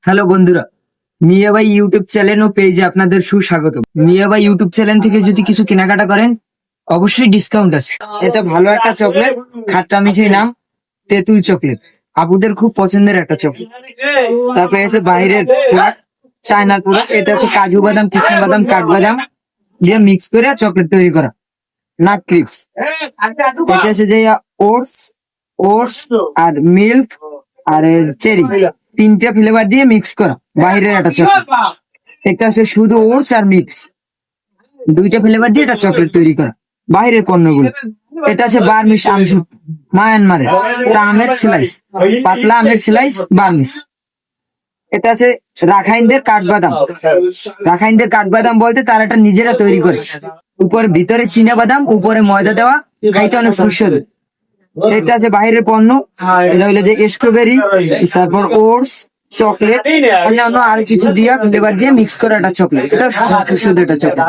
Hello বন্ধুরা, মিয়া ভাই YouTube channel ও পেজে আপনাদের সুস্বাগত। মিয়া ভাই ইউটিউব চ্যানেল থেকে যদি কিছু কেনাকাটা করেন অবশ্যই ডিসকাউন্ট আছে। এটা ভালো একটা চকলেট, খাট্টা মিঠাই নাম তেঁতুল চকলেট, আপুদের খুব পছন্দের একটা চকলেট। তারপরে আছে বাইরের চায়নার প্রোডাক্ট, এটা হচ্ছে কাজু বাদাম, কিশমিশ বাদাম, কাঠবাদাম দিয়ে মিক্স করে চকলেট তৈরি করা নাট ক্রিপস। এটা আছে যে ওটস ওটস আর মিল্ক আর চেরি, তিনটা ফ্লেভার দিয়ে মিক্স করা বাইরের একটা চকলেট। এটা আছে শুধু ওটস আর মিক্স, দুইটা ফ্লেভার দিয়ে এটা চকলেট তৈরি করা বাইরের পণ্যগুলো। এটা আছে বার্মিশ আমসুখ, মায়ানমারের, এটা আমের স্লাইস, পাতলা আমের স্লাইস বার্মিশ। এটা আছে রাখাইনদের কাঠবাদাম। রাখাইনদের কাঠবাদাম বলতে তারা এটা নিজেরা তৈরি করে, উপরে ভিতরে চীনা বাদাম, উপরে ময়দা দেওয়া, খাইতে অনেক সুস্বাদু। এটা আছে বাইরের পণ্য, এটা হইলো যে স্ট্রবেরি, তারপর ওটস, চকলেট, অন্যান্য আর কিছু দিয়া ফ্লেভার দিয়ে মিক্স করা একটা চকলেট। এটা সুস্বাদু একটা চকলেট।